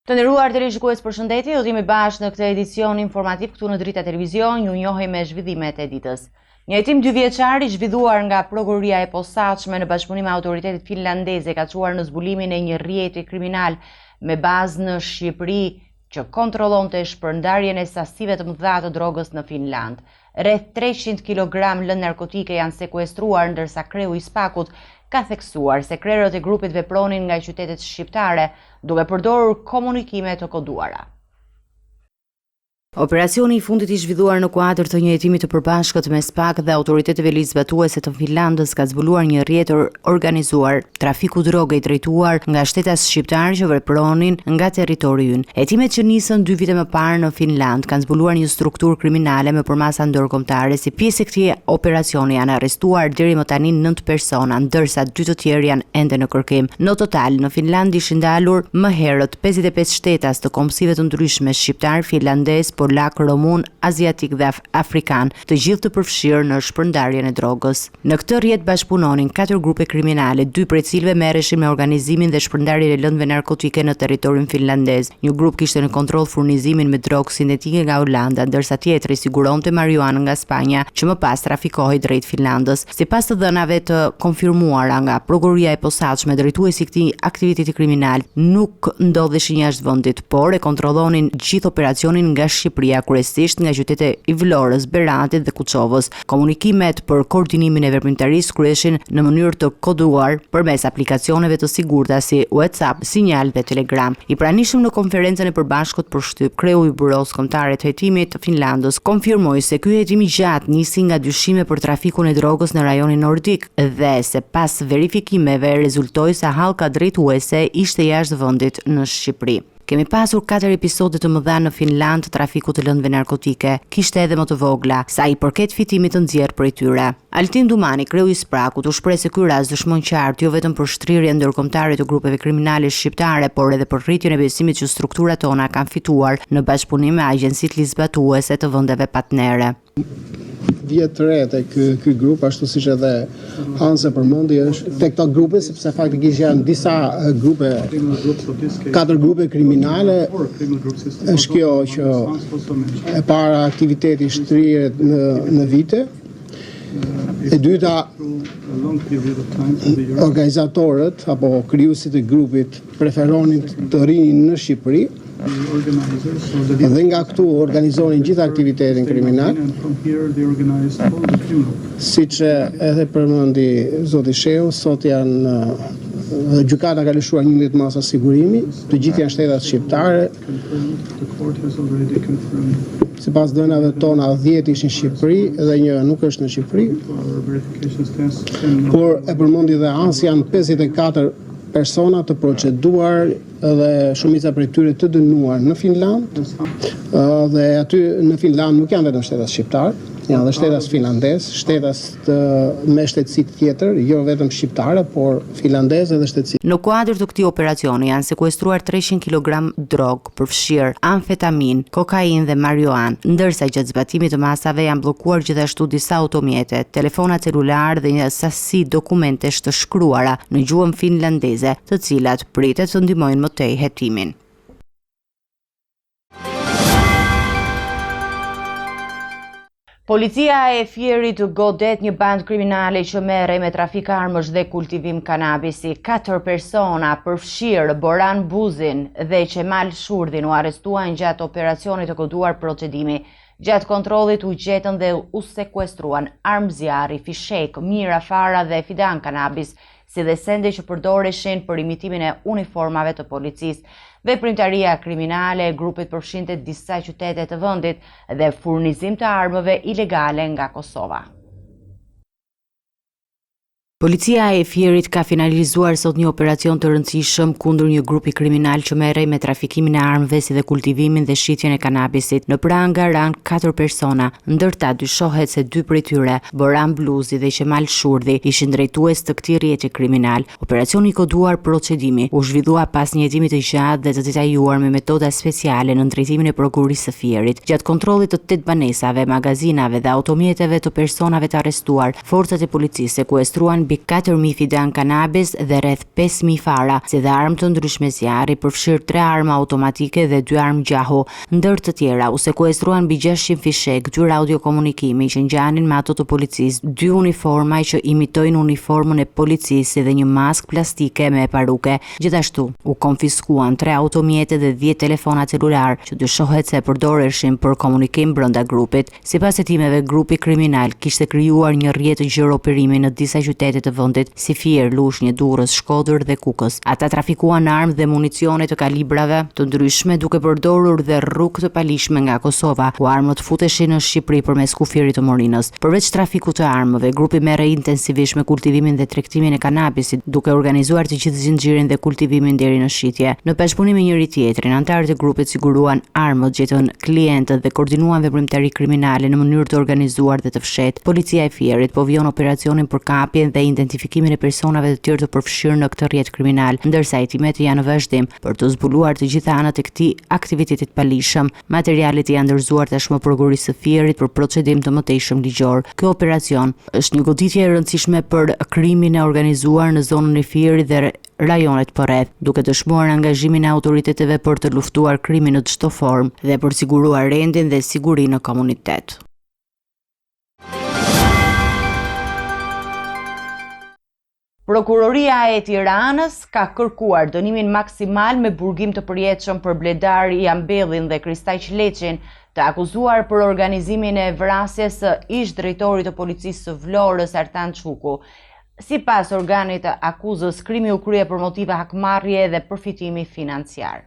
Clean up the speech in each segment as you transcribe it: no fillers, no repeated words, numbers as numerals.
Të nderuar televizionistë, përshëndetje, do të jemi bashkë në këtë edicion informativ këtu në Drita Televizion, ju njohim me zhvillimet e ditës. Një hetim 2 vjeçar i zhvilluar nga prokuroria e posaçme në bashkëpunim me autoritetet finlandeze ka çuar në zbulimin e një rrjeti kriminal me bazë në Shqipëri që kontrollonte shpërndarjen e sasive të mëdha të drogës në Finland. Rreth 300 kg lëndë narkotike janë sekuestruar, ndërsa kreu i Spakut ka theksuar se krerët e grupit vepronin nga qytetet shqiptare duke përdorur komunikime të koduara. Operacioni i fundit i zhvilluar në kuadër të një hetimi të përbashkët me SPAK dhe autoriteteve ligjzbatuese të Finlandës ka zbuluar një rrjet organizuar trafiku droge i drejtuar nga shtetas shqiptar që vepronin nga territori ynë. Hetimet që nisën 2 vite më parë në Finland kanë zbuluar një strukturë kriminale me përmasa ndërkombëtare. Si pjesë e këtij operacioni janë arrestuar deri më tani 9 persona, ndërsa 2 të tjerë janë ende në kërkim. Në total, në Finland ishin ndalur më herët 55 shtetas të kombësive të ndryshme shqiptar, finlandez, polak, romun, aziatik dhe afrikan, të gjithë të përfshirë në shpërndarjen e drogës. Në këtë rrjet bashkëpunonin 4 grupe kriminale, 2 prej cilëve merreshin me organizimin dhe shpërndarjen e lëndëve narkotike në territorin finlandez. Një grup kishte në kontroll furnizimin me drogë sintetike nga Olanda, ndërsa tjetri siguronte marijuanë nga Spanja, që më pas trafikohej drejt Finlandës. Sipas të dhënave të konfirmuara nga prokuroria e posaçme, drejtuesi i këtij aktiviteti kriminal nuk ndodheshin jashtë vendit, por e kontrollonin gjithë operacionin nga Shqipëria, kryesisht nga qytetet i Vlorës, Beratit dhe Kuçovës. Komunikimet për koordinimin e veprimtarisë kryeshin në mënyrë të koduar përmes aplikacioneve të sigurta si WhatsApp, Sinjal dhe Telegram. I pranishëm në konferencën e përbashkët për shtyp, kreu i buros kombëtare të hetimit të Finlandës konfirmoi se ky hetim i gjatë nisi nga dyshime për trafikun e drogës në rajonin nordik dhe se pas verifikimeve rezultoi se hallka drejtuese ishte jashtë vendit në Shqipëri. Kemi pasur 4 episode të mëdha në Finland të trafikut të lëndëve narkotike, kishte edhe më të vogla, sa i përket fitimit të nxjerrë prej tyre. Altin Dumani, kreu i Sprakut, u shpreh se ky rast dëshmon qartë jo vetëm për shtrirjen ndërkombëtare të grupeve kriminale shqiptare, por edhe për rritjen e besimit që strukturat tona kanë fituar në bashkëpunim me agjencitë ligjzbatuese të vendeve partnere. Vjetre te ky grup, ashtu siç edhe Hanse përmendi, është te këto grupe, sepse faktikisht janë disa grupe, 4 grupe kriminale. Është kjo që e para aktiviteti shtrirjet në vite. E dyta, organizatorët apo krijuesit e grupit preferonin të rinin në Shqipëri. Dhe nga këtu organizonin gjithë aktivitetin kriminal. Siç edhe përmendi zoti Shehu, sot janë gjykata ka lëshuar 11 masa sigurimi, të gjithë janë shtetat shqiptare. Sipas dhënave tona 10 ishin në Shqipëri dhe një nuk është në Shqipëri. Por e përmendi dhe Hans, janë 54 persona të proceduar dhe shumica prej tyre të dënuar në Finland. Dhe aty në Finland nuk janë vetëm shtetas shqiptar, janë dhe shtetas finlandez, shtetas me shtetësi tjetër, jo vetëm shqiptare, por finlandeze dhe shtetësi. Në kuadër të këtij operacioni janë sekuestruar 300 kg drog, përfshirë amfetamin, kokainë dhe marijuanë, ndërsa gjatë zbatimit të masave janë bllokuar gjithashtu disa automjete, telefona celular dhe një sasi dokumentesh të shkruara në gjuhën finlandeze, të cilat pritet të ndihmojnë më tej hetimin. Policia e Fierit godet një band kriminale që merrej me trafik armësh dhe kultivim kanabisi. 4 persona, përfshirë Boran Buzin dhe Qemal Shurdhin, u arrestuan gjatë operacionit të koduar procedimi. Gjatë kontrollit u gjetën dhe u sekuestruan armë zjarri, fishek, mira fara dhe fidan kanabis, si dhe sende që përdoreshin për imitimin e uniformave të policisë. Veprimtaria kriminale e grupit përfshinte disa qytete të vendit dhe furnizim të armëve ilegale nga Kosova. Policia e Fierit ka finalizuar sot një operacion të rëndësishëm kundër një grupi kriminal që merrej me trafikimin e armëve si dhe kultivimin dhe shitjen e kanabisit. Në pranga ran 4 persona, ndërta dyshohet se 2 prej tyre, Boran Bluzi dhe Qemal Shurdhi, ishin drejtues të këtij rrjeti kriminal. Operacioni i koduar procedimi u zhvillua pas një hetimi të gjatë dhe të detajuar me metoda speciale në drejtimin e prokurorisë së Fierit. Gjatë kontrollit të 8 banesave, magazinave dhe automjeteve të personave të arrestuar, forcat e policisë sekuestruan mbi 4.000 fidan kanabis dhe rreth 5.000 fara, si dhe armë të ndryshme zjarri, përfshirë 3 armë automatike dhe 2 armë gjahu. Ndër të tjera, u sekuestruan mbi 600 fishek, 2 radiokomunikimi që ngjanin me ato të policisë, 2 uniforma që imitojnë uniformën e policisë dhe një maskë plastike me paruke. Gjithashtu, u konfiskuan 3 automjete dhe 10 telefona celular që dyshohet se përdoreshin për komunikim brenda grupit. Sipas hetimeve, grupi kriminal kishte krijuar një rrjet të gjiroperimi në disa qytete të vendit, si Fier, Lushnjë, Durrës, Shkodër dhe Kukës. Ata trafikuan armë dhe municione të kalibrave të ndryshme, duke përdorur dhe rrugë të palishme nga Kosova, ku armët futeshin në Shqipëri përmes kufirit të Morinës. Përveç trafikut të armëve, grupi merrej intensivisht me kultivimin dhe tregtimin e kanabisit, duke organizuar të gjithë zinxhirin dhe kultivimin deri në shitje. Në bashkëpunim me njëri tjetrin, anëtarët e grupit siguruan armët, gjetën klientët dhe koordinuan veprimtari kriminale në mënyrë të organizuar dhe të fshehtë. Policia e Fierit po vijon operacionin për kapjen dhe identifikimin e personave të tjerë të përfshirë në këtë rrjet kriminal, ndërsa hetimet janë në vazhdim për të zbuluar të gjitha anët e këtij aktiviteti të palishëm. Materialet janë ndërzuar tashmë prokurorisë së Fierit për procedim të mëtejshëm ligjor. Ky operacion është një goditje e rëndësishme për krimin e organizuar në zonën e Fierit dhe rajonet përreth, duke dëshmuar angazhimin e autoriteteve për të luftuar krimin në çdo formë dhe për siguruar rendin dhe sigurinë në komunitet. Prokuroria e Tiranës ka kërkuar dënimin maksimal me burgim të përjetshëm për Bledar Jambellin dhe Kristaj Leçin, të akuzuar për organizimin e vrasjes së ish-drejtorit të policisë së Vlorës Artan Çuku. Sipas organit të akuzës, krimi u krye për motive hakmarrje dhe përfitimi financiar.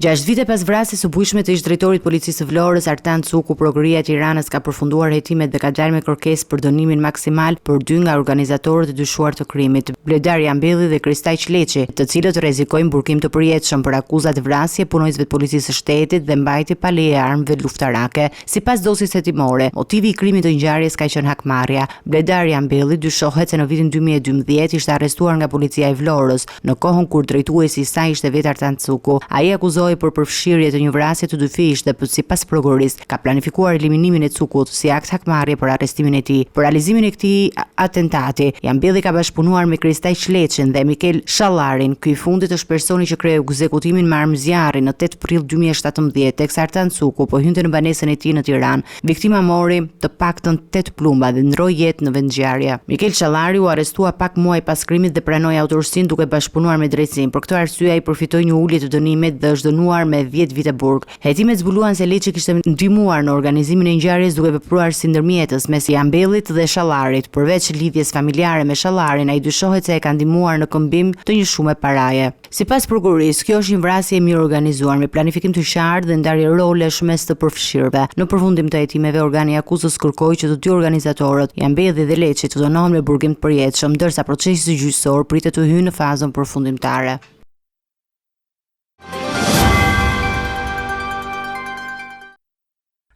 6 vite pas vrasjes së bujshme të ish-drejtorit policisë së Vlorës Artan Çuku, prokuroria e Tiranës ka përfunduar hetimet dhe ka dalë me kërkesë për dënimin maksimal për 2 nga organizatorët e dyshuar të krimit, Bledar Jambelli dhe Kristaj Leçi, të cilët rrezikojnë burgim të përjetshëm për akuzat vrasje punojësve të policisë së shtetit dhe mbajtje pa leje armëve luftarake. Sipas dosjes hetimore, motivi i krimit të ngjarjes ka qenë hakmarrja. Bledar Jambelli dyshohet se në vitin 2012 ishte arrestuar nga policia e Vlorës në kohën kur drejtuesi i saj ishte vetë Artan Çuku. Ai akuzoi për përfshirje të një vrasje të dyfish dhe sipas prokurorisë ka planifikuar eliminimin e Çukut si akt hakmarrje për arrestimin e tij. Për realizimin e këtij atentati, Jambelli ka bashkëpunuar me Kristaj Leçin dhe Mikel Shallarin. Ky i fundit është personi që krijoi ekzekutimin me armë zjarri në 8 prill 2017, teksa Artan Çuku po hynte në banesën e tij në Tiranë. Viktima mori të paktën 8 plumba dhe ndroi jetë në vendngjarje. Mikel Shallari u arrestua pak muaj pas krimit dhe pranoi autorsinë duke bashkëpunuar me drejtsinë. Për këtë arsye ai përfitoi një ulje të dënimit dhe është dënuar me 10 vite burg. Hetimet zbuluan se Leçi kishte ndihmuar në organizimin e ngjarjes duke vepruar si ndërmjetës mes Jambellit dhe Shallarit. Përveç lidhjes familjare me Shallarin, ai dyshohet se e ka ndihmuar në këmbim të një shume paraje. Sipas prokurorisë, kjo është një vrasje e mirë organizuar me planifikim të qartë dhe ndarje rolesh mes të përfshirëve. Në përfundim të hetimeve, organi i akuzës kërkoi që të dy organizatorët, Jambelli dhe Leçi, të dënohen me burgim të përjetshëm, ndërsa procesi gjyqësor pritet të hyjë në fazën përfundimtare.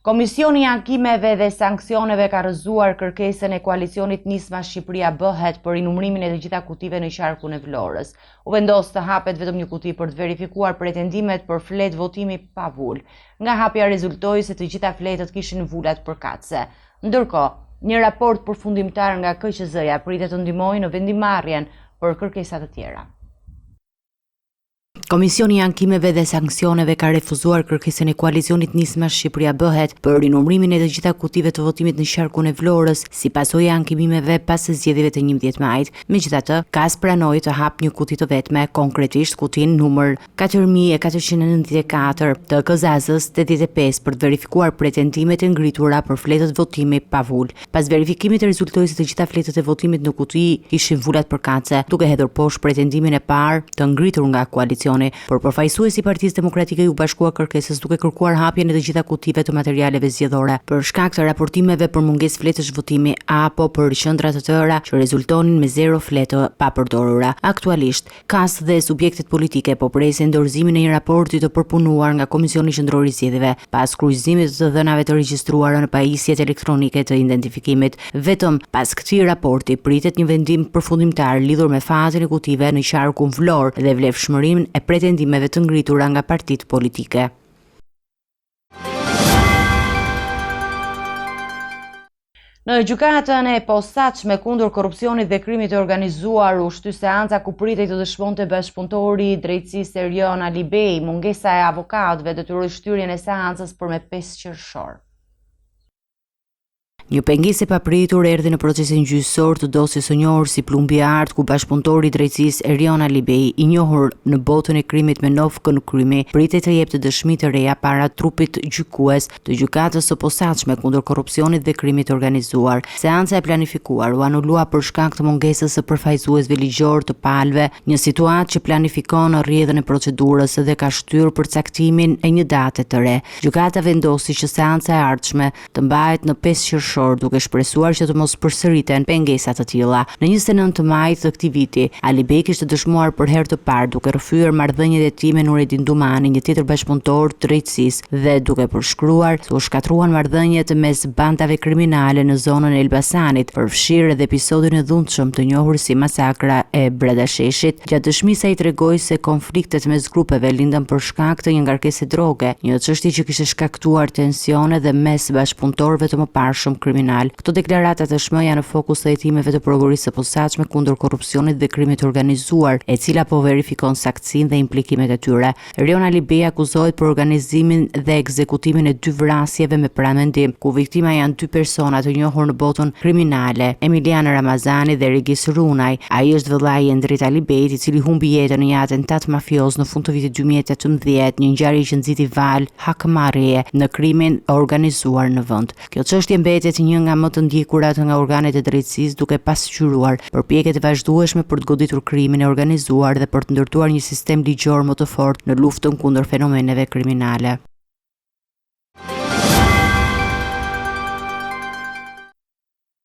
Komisioni i Ankimeve dhe Sanksioneve ka rrëzuar kërkesën e koalicionit Nisma Shqipëria Bëhet për inumrimin e të gjitha kutive në qarkun e Vlorës. U vendos të hapet vetëm një kuti për të verifikuar pretendimet për fletë votimi pa vulë. Nga hapja rezultoi se të gjitha fletët kishin vulat përkatëse. Ndërkohë, një raport përfundimtar nga KQZ-ja pritet të ndihmojë në vendimarrjen për kërkesa të tjera. Komisioni i Ankimeve dhe Sanksioneve ka refuzuar kërkesën e koalicionit Nisma Shqipëria Bëhet për rinumrimin e të gjitha kutive të votimit në qarkun e Vlorës, si pasojë e ankimimeve pas zgjedhjeve të 11 majit. Megjithatë, KAS pranoi të hap një kuti të vetme, konkretisht kutin numër 4494 të KZAZ-s 85 për të verifikuar pretendimet e ngritura për fletët votimi pa vulë. Pas verifikimit rezultoi se të gjitha fletët e votimit në kuti ishin vulat përkatëse, duke hedhur poshtë pretendimin e parë të ngritur nga koalicioni. Por përfaqësuesi i Partisë Demokratike u bashkua kërkesës duke kërkuar hapjen e të gjitha kutive të materialeve zgjedhore për shkak të raportimeve për mungesë fletësh votimi apo për qendra të tëra që rezultonin me 0 fletë pa përdorura. Aktualisht, KAS dhe subjektet politike po presin dorëzimin e një raporti të përpunuar nga Komisioni Qendror i Zgjedhjeve pas kryqëzimit të dhënave të regjistruara në pajisjet elektronike të identifikimit. Vetëm pas këtij raporti pritet një vendim përfundimtar lidhur me fazën e kutive në qarkun Vlorë dhe vlefshmërinë e pretendimeve të ngritura nga partitë politike. Në gjykatën e posaçme kundër korrupsionit dhe krimit të organizuar u shty seanca ku pritej të dëshmonte bashkëpunëtori i drejtësisë Erion Alibej. Mungesa e avokatëve detyroi shtyrjen e seancës për me 5 qershor. Një pengesë e papritur erdhi në procesin gjyqësor të dosjes së njohur si Plumbi Art, ku bashkëpunëtori i drejtësisë Erion Alibej, i njohur në botën e krimit me Novkën Krymi, pritej të jepte dëshmi të reja para trupit gjykues të gjykatës së posaçme kundër korrupsionit dhe krimit të organizuar. Seanca e planifikuar u anulua për shkak të mungesës së përfaqësuesve ligjor të palëve, një situatë që planifikon rrjedhën e procedurës dhe ka shtyrë për caktimin e një date të re. Gjykata vendosi që seanca e ardhshme të mbahet në 5 qershor, duke shpresuar që të mos përsëriten pengesa të tilla. Në 29 maj të këtij viti, Alibej kishte dëshmuar për herë të parë duke rrëfyer marrëdhëniet e tij me Nureddin Dumani, një tjetër bashkëpunëtor të drejtësisë, dhe duke përshkruar se u shkatruan marrëdhëniet mes bandave kriminale në zonën e Elbasanit, përfshirë edhe episodin e dhunshëm të njohur si masakra e Bradasheshit. Gjatë dëshmisë ai tregoi se konfliktet mes grupeve lindën për shkak të një ngarkese droge, një çështje që kishte shkaktuar tensione dhe mes bashkëpunëtorëve të mëparshëm kriminal. Këto deklarata tashmë janë në fokus të hetimeve të prokurisë së posaçme kundër korrupsionit dhe krimit të organizuar, e cila po verifikon saktësinë dhe implikimet e tyre. Erion Alibej akuzohet për organizimin dhe ekzekutimin e 2 vrasjeve me pramendim, ku viktima janë 2 persona të njohur në botën kriminale, Emilian Ramazani dhe Regis Runaj. Ai është vëllai i Endrit Alibejt, i cili humbi jetën në një atentat mafioz në fund të vitit 2018, një ngjarje që nxiti val hakmarrje në krimin organizuar në vend. Kjo çështje mbetet një nga më të ndjekurat nga organet e drejtësisë, duke pasqyruar përpjekjet e vazhdueshme për të goditur krimin e organizuar dhe për të ndërtuar një sistem ligjor më të fortë në luftën kundër fenomeneve kriminale.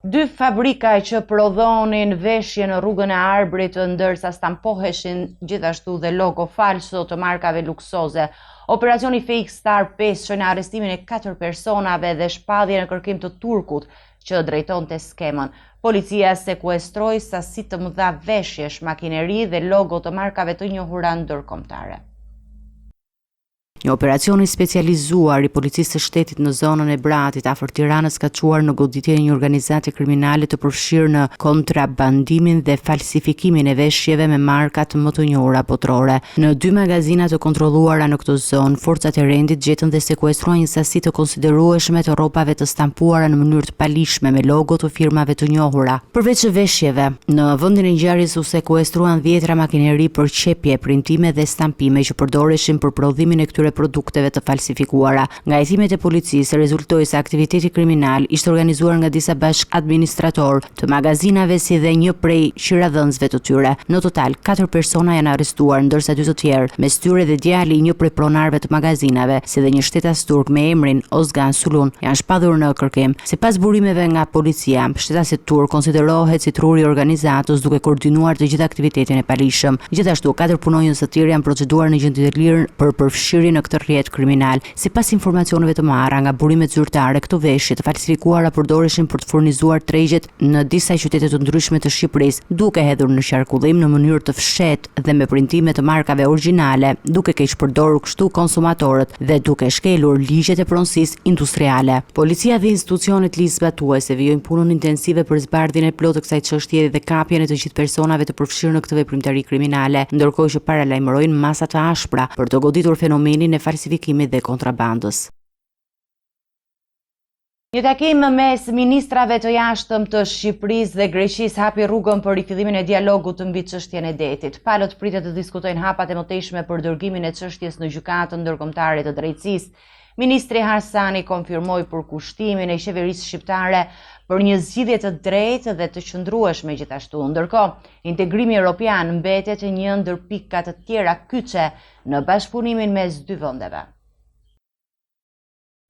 Dy fabrika që prodhonin veshje në rrugën e Arbrit, ndërsa stampoheshin gjithashtu dhe logo falso të markave luksoze. Operacioni Fake Star 5 shoi në arrestimin e 4 personave dhe shpadhjen në kërkim të turkut që drejtonte skemën. Policia sekuestroi sasi të mëdha veshjesh, makineri dhe logo të markave të njohura ndërkombëtare. Një operacion i specializuar i policisë së shtetit në zonën e Bratit afër Tiranës ka çuar në goditje një organizate kriminale të përfshirë në kontrabandimin dhe falsifikimin e veshjeve me markat më të njohura botërore. Në 2 magazina të kontrolluara në këtë zonë, forcat e rendit gjetën dhe sekuestruan një sasi të konsiderueshme të rropave të stampuara në mënyrë të palishme me logo të firmave të njohura. Përveç veshjeve, në vendin e ngjarjes u sekuestruan 10 makineri për qepje, printime dhe stampime që përdoreshin për prodhimin e këtyre produkteve të falsifikuara. Nga hetimet e policisë rezultoi se aktiviteti kriminal ishte organizuar nga disa bashk administrator të magazinave si dhe një prej qiradhënësve të tyre. Në total 4 persona janë arrestuar, ndërsa 2 të tjerë, mes tyre dhe djali i një prej pronarëve të magazinave, si dhe një shtetas turk me emrin Ozgan Sulun, janë shpadhur në kërkim. Sipas burimeve nga policia, shtetasi turk konsiderohet si truri i organizatës, duke koordinuar të gjithë aktivitetin e palishëm. Gjithashtu 4 punonjës të tjerë janë proceduar në gjendje të lirë për përfshirje në këtë rrjet kriminal. Sipas informacioneve të marra nga burimet zyrtare, këto veshje të falsifikuara përdoreshin për të furnizuar tregjet në disa qytete të ndryshme të Shqipërisë, duke hedhur në qarkullim në mënyrë të fshehtë dhe me printime të markave origjinale, duke keq përdorur kështu konsumatorët dhe duke shkelur ligjet e pronësisë industriale. Policia dhe institucionet ligjzbatuese vijojnë punën intensive për zbardhjen e plotë të kësaj çështje dhe kapjen e të gjithë personave të përfshirë në këtë veprimtari kriminale, ndërkohë që paralajmërojnë masa të ashpra për të goditur fenomenin e falsifikimit dhe kontrabandës. Një takim mes ministrave të jashtëm të Shqipërisë dhe Greqisë hapi rrugën për rifillimin e dialogut mbi çështjen e detit. Palët pritet të diskutojnë hapat e mëtejshme për dërgimin e çështjes në gjykatën ndërkombëtare të drejtësisë. Ministri Harsani konfirmoi përkushtimin e qeverisë shqiptare për një zgjidhje të drejtë dhe të qëndrueshme gjithashtu. Ndërkohë, integrimi evropian mbetet një ndër pikat të tjera kyçe në bashkëpunimin mes 2 vendeve.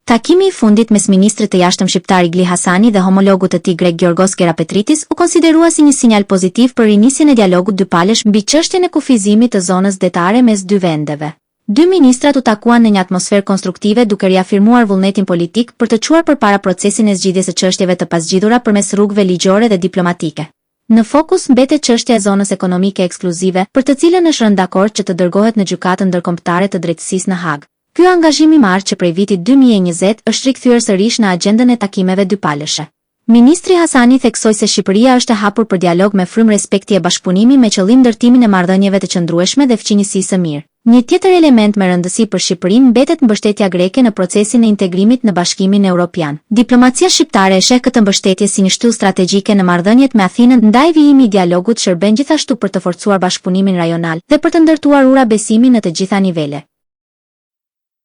Takimi i fundit mes ministrit të jashtëm shqiptar Igli Hasani dhe homologut të tij grek Giorgos Kerapetritis u konsiderua si një sinjal pozitiv për rinisjen e dialogut dypalësh mbi çështjen e kufizimit të zonës detare mes 2 vendeve. 2 ministrat u takuan në një atmosferë konstruktive duke riafirmuar vullnetin politik për të çuar përpara procesin e zgjidhjes së çështjeve të pasgjidhura përmes rrugëve ligjore dhe diplomatike. Në fokus mbetet çështja e zonës ekonomike ekskluzive, për të cilën është rënë dakord që të dërgohet në gjykatën ndërkombëtare të drejtësisë në Hag. Ky angazhim i marrë që prej vitit 2020 është rikthyer sërish në agjendën e takimeve dypalëshe. Ministri Hasani theksoi se Shqipëria është e hapur për dialog me frymë respekti e bashkëpunimi me qëllim ndërtimin e marrëdhënieve të qëndrueshme dhe fqinjësisë së mirë. Një tjetër element me rëndësi për Shqipërinë mbetet mbështetja greke në procesin e integrimit në Bashkimin Evropian. Diplomacia shqiptare e sheh këtë mbështetje si një shtyllë strategjike në marrëdhëniet me Athinën, ndaj vijimi i dialogut shërben gjithashtu për të forcuar bashkëpunimin rajonal dhe për të ndërtuar ura besimi në të gjitha nivele.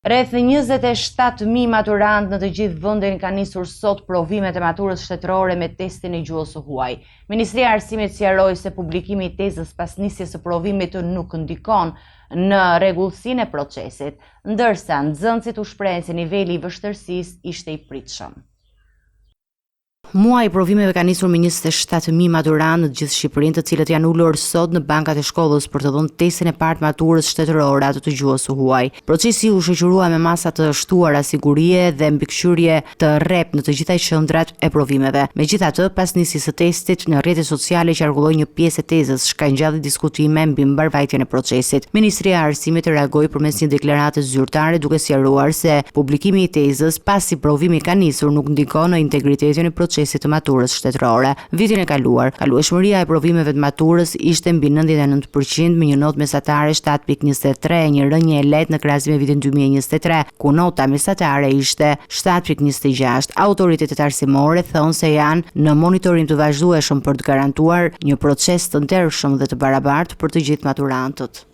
Rreth 27.000 maturant në të gjithë vendin kanë nisur sot provimet e maturës shtetërore me testin e gjuhës së huaj. Ministria e Arsimit sqaroi se publikimi i tezës pas nisjes së provimit nuk ndikon në rregullsinë e procesit, ndërsa nxënësit u shprehen se niveli i vështirësisë ishte i pritshëm. Muaji i provimeve ka nisur me 27.000 maturantë në gjithë Shqipërinë, të cilët janë ulur sot në bankat e shkollës për të dhënë testin e parë maturës shtetërore atë të gjuhës së huaj. Procesi u shoqërua me masa të shtuara sigurie dhe mbikëqyrje të rrep në të gjitha qendrat e provimeve. Megjithatë, pas nisjes së testit në rrjetet sociale qarkulloi një pjesë e tezës, shkangjalli diskutime mbi mbarvajtjen e procesit. Ministria e Arsimit reagoi përmes një deklarate zyrtare duke sqaruar se publikimi i tezës pasi provimi ka nisur nuk ndikon në integritetin e procesit të maturës shtetërore. Vitin e kaluar, kalueshmëria e provimeve të maturës ishte mbi 99% me një notë mesatare 7.23, një rënje e lehtë në krahasim me vitin 2023, ku nota mesatare ishte 7.26. Autoritetet arsimore thonë se janë në monitorim të vazhdueshëm për të garantuar një proces të ndershëm dhe të barabartë për të gjithë maturantët.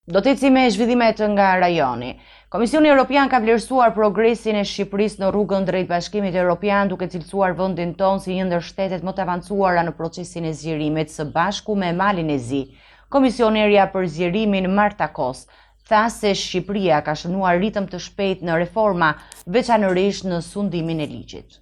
Do të ecim me zhvillimet nga rajoni. Komisioni Evropian ka vlerësuar progresin e Shqipërisë në rrugën drejt Bashkimit Evropian, duke cilësuar vendin tonë si një ndër shtetet më të avancuara në procesin e zgjerimit së bashku me Malin e Zi. Komisionerja për zgjerimin Marta Kos tha se Shqipëria ka shënuar ritëm të shpejt në reforma, veçanërisht në sundimin e ligjit.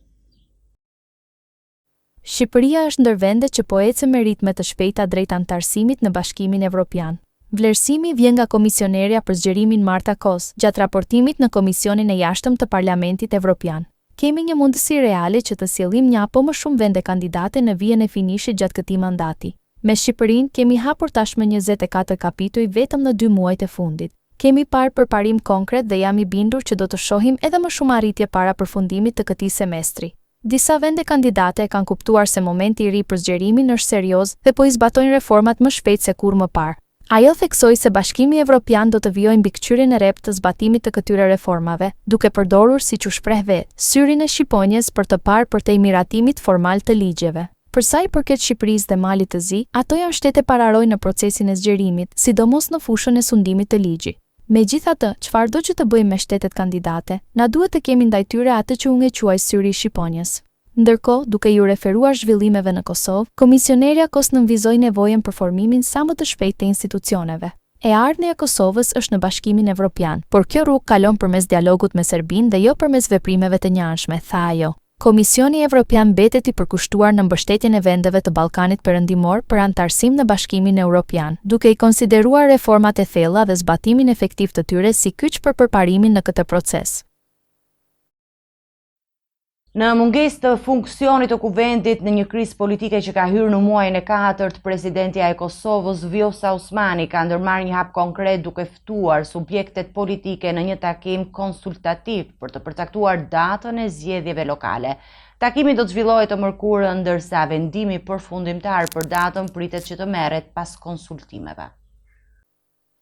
Shqipëria është ndër vendet që po ecën me ritme të shpejta drejt anëtarësimit në Bashkimin Evropian. Vlerësimi vjen nga komisionerja për zgjerimin Marta Kos, gjatë raportimit në Komisionin e Jashtëm të Parlamentit Evropian. Kemi një mundësi reale që të sjellim një apo më shumë vende kandidate në vijën e finishit gjatë këtij mandati. Me Shqipërinë kemi hapur tashmë 24 kapituj vetëm në 2 muajt e fundit. Kemi parë përparim konkret dhe jam i bindur që do të shohim edhe më shumë arritje para përfundimit të këtij semestri. Disa vende kandidate e kanë kuptuar se momenti i ri për zgjerimin është serioz dhe po i zbatojnë reformat më shpejt se kur më parë. Ajo theksoi se Bashkimi Evropian do të vijojë mbikëqyrjen e rrep të zbatimit të këtyre reformave, duke përdorur, siç u shpreh vetë, syrin e shqiponjes për të parë përtej miratimit formal të ligjeve. Për sa i përket Shqipërisë dhe Malit të Zi, ato janë shtete pararoj në procesin e zgjerimit, sidomos në fushën e sundimit të ligjit. Megjithatë, çfarëdo që të bëjmë me shtetet kandidate, na duhet të kemi ndaj tyre atë që unë e quaj syri i shqiponjes. Ndërkohë, duke ju referuar zhvillimeve në Kosovë, komisionerja Kos nënvizoi nevojën për formimin sa më të shpejtë të institucioneve. E ardhmja e Kosovës është në Bashkimin Evropian, por kjo rrugë kalon përmes dialogut me Serbinë dhe jo përmes veprimeve të njëanshme, tha ajo. Komisioni Evropian mbetet i përkushtuar në mbështetjen e vendeve të Ballkanit Perëndimor për anëtarësim në Bashkimin Evropian, duke i konsideruar reformat e thella dhe zbatimin efektiv të tyre si kyç për përparimin në këtë proces. Në mungesë të funksionit të kuvendit në një krizë politike që ka hyrë në muajin e 4, presidentja e Kosovës Vjosa Osmani ka ndërmarrë një hap konkret duke ftuar subjektet politike në një takim konsultativ për të përcaktuar datën e zgjedhjeve lokale. Takimi do të zhvillohet të mërkurën, ndërsa vendimi përfundimtar për datën pritet që të merret pas konsultimeve.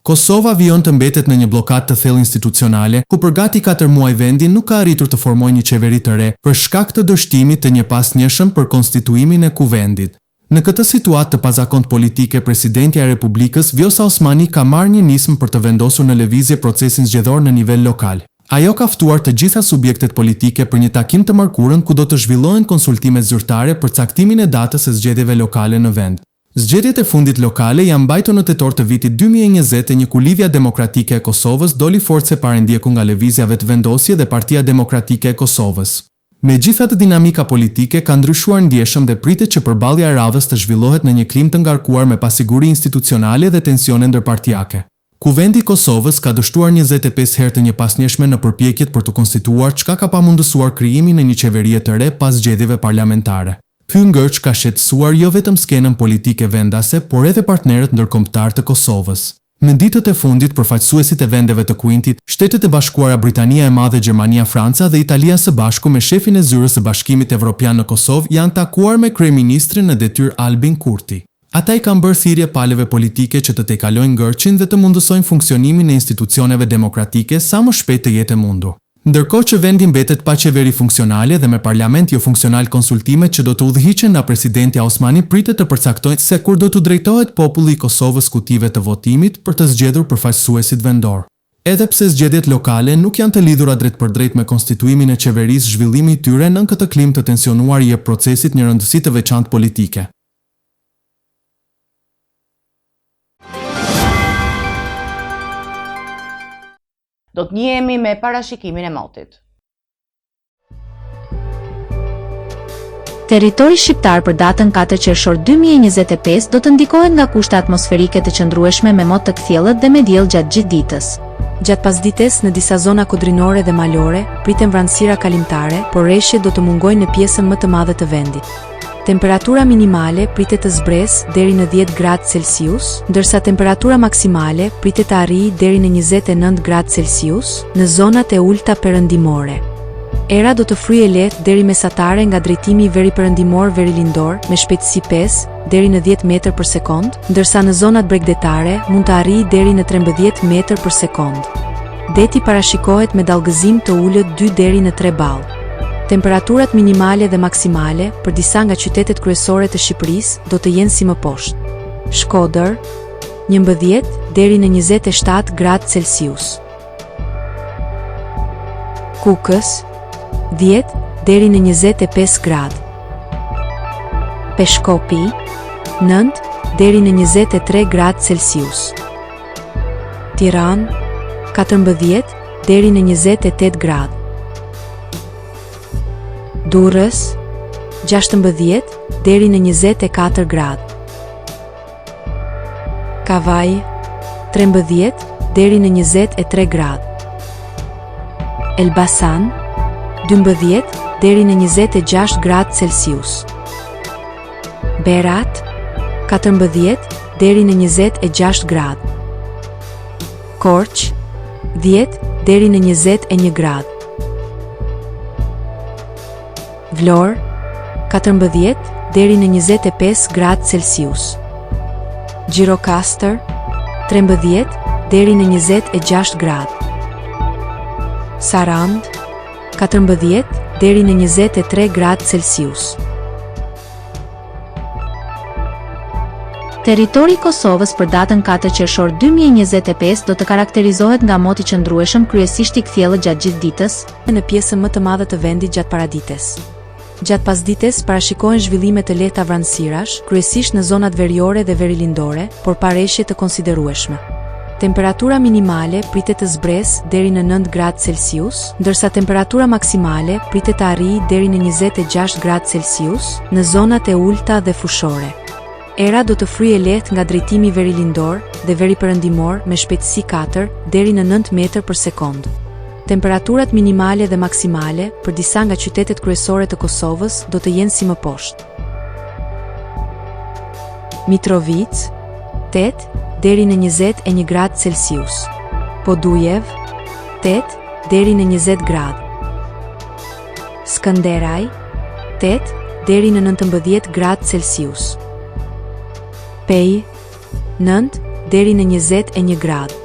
Kosova vijon të mbetet në një bllokat të thellë institucionale, ku për gati 4 muaj vendi nuk ka arritur të formojë një qeveri të re për shkak të dështimit të një pasnjëshëm për konstituimin e kuvendit. Në këtë situatë të pazakontë politike, presidentja e Republikës Vjosa Osmani ka marrë një nismë për të vendosur në lëvizje procesin zgjedhor në nivel lokal. Ajo ka ftuar të gjitha subjektet politike për një takim të mërkurën ku do të zhvillohen konsultime zyrtare për caktimin e datës së zgjedhjeve lokale në vend. Zgjedhjet e fundit lokale janë mbajtur në tetor të vitit 2021, ku Lidhja Demokratike e Kosovës doli force parendjeku nga lëvizjave të vendosje dhe Partia Demokratike e Kosovës. Megjithatë, dinamika politike ka ndryshuar ndjeshëm dhe pritet që përballja e radhës të zhvillohet në një klim të ngarkuar me pasiguri institucionale dhe tensione ndërpartiake. Kuvendi i Kosovës ka dështuar 25 herë të njëpasnjëshme në përpjekjet për të konstituar, çka ka pamundësuar krijimin e një qeverie të re pas zgjedhjeve parlamentare. Ky ngërç ka shqetësuar jo vetëm skenën politike vendase, por edhe partnerët ndërkombëtar të Kosovës. Në ditët e fundit, përfaqësuesit e vendeve të Kuintit, Shtetet e Bashkuara Britania e Madhe, Gjermania, Franca dhe Italia së bashku me shefin e zyrës së Bashkimit Evropian në Kosovë janë takuar me kryeministrin në detyrë Albin Kurti. Ata i kanë bërë thirrje palëve politike që të tejkalojnë ngërçin dhe të mundësojnë funksionimin e institucioneve demokratike sa më shpejt të jetë e mundur. Ndërkohë që vendi mbetet pa qeveri funksionale dhe me parlament jo funksional, konsultimet që do të udhëhiqen nga presidenti Osmani pritet të përcaktojnë se kur do të drejtohet populli i Kosovës kutive të votimit për të zgjedhur përfaqësuesit vendor. Edhe pse zgjedhjet lokale nuk janë të lidhura drejt për drejt me konstituimin e qeverisë, zhvillimi i tyre nën këtë klimë të tensionuar i jep procesit një rëndësi të veçantë politike. Do të njihemi me parashikimin e motit. Territori shqiptar për datën 4 qershor 2025 do të ndikohet nga kushte atmosferike të qëndrueshme me mot të kthjellët dhe me diell gjatë gjithë ditës. Gjatë pasdites në disa zona kodrinore dhe malore priten vranësira kalimtare, por reshjet do të mungojnë në pjesën më të madhe të vendit. Temperatura minimale pritet të zbresë deri në 10 gradë Celsius, ndërsa temperatura maksimale pritet të arrijë deri në 29 gradë Celsius në zonat e ulta perëndimore. Era do të fryejë lehtë deri mesatare nga drejtimi veriperëndimor verilindor me shpejtësi 5 deri në 10 metër për sekond, ndërsa në zonat bregdetare mund të arrijë deri në 13 metër për sekond. Deti parashikohet me dallgëzim të ulët 2 deri në 3 ballë. Temperaturat minimale dhe maksimale për disa nga qytetet kryesore të Shqipërisë do të jenë si më poshtë. Shkodër, 11 deri në 27 gradë Celsius. Kukës, 10 deri në 25 gradë. Peshkopi, 9 deri në 23 gradë Celsius. Tiranë, 14 deri në 28 gradë. Durrës, 16 deri në 24 gradë. Kavaj, 13 deri në 23 gradë. Elbasan, 12 deri në 26 gradë Celsius. Berat, 14 deri në 26 gradë. Korç, 10 deri në 21 gradë. Vlorë, 14 deri në 25 gradë Celsius. Gjirokastër, 13 deri në 26 gradë. Sarand, 14 deri në 23 gradë Celsius. Territori i Kosovës për datën 4 qershor 2025 do të karakterizohet nga moti qëndrueshëm, kryesisht i kthjellët gjatë gjithë ditës, në pjesën më të madhe të vendit gjatë paradites. Gjatë pasdites parashikohen zhvillime të lehta vranësirash, kryesisht në zonat veriore dhe verilindore, por pa reshje të konsiderueshme. Temperatura minimale pritet të zbresë deri në 9 gradë Celsius, ndërsa temperatura maksimale pritet të arrijë deri në 26 gradë Celsius në zonat e ulta dhe fushore. Era do të fryejë lehtë nga drejtimi verilindor dhe veriperëndimor me shpejtësi 4 deri në 9 metër për sekond. Temperaturat minimale dhe maksimale për disa nga qytetet kryesore të Kosovës do të jenë si më poshtë. Mitrovica, 8 deri në 21 gradë Celsius. Podujev, 8 deri në 20 gradë. Skënderaj, 8 deri në 19 gradë Celsius. Pej, 9 deri në 21 gradë.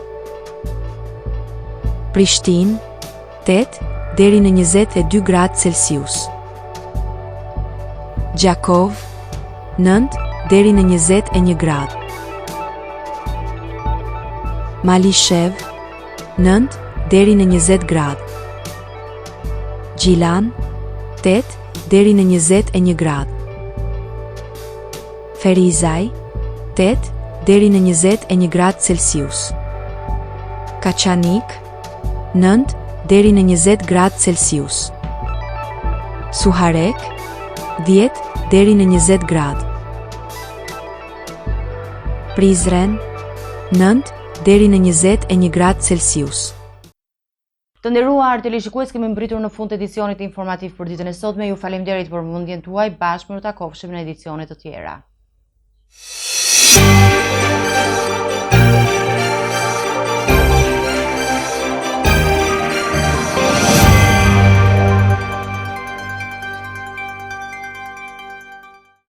Prishtinë, 8 deri në 22 gradë Celsius. Gjakov, 9 deri në 21 gradë. Malishev, 9 deri në 20 gradë. Gjilan, 8 deri në 21 gradë. Ferizaj, 8 deri në 21 gradë Celsius. Kaçanik, 9 deri në 20 gradë Celsius. Suharek, 10 deri në 20 gradë. Prizren, 9 deri në 21 gradë Celsius. Të nderuar televizionistë, kemi mbritur në fund të edicionit informativ për ditën e sotme. Ju faleminderit për vëmendjen tuaj. Bashkë më takofshim në edicione të tjera.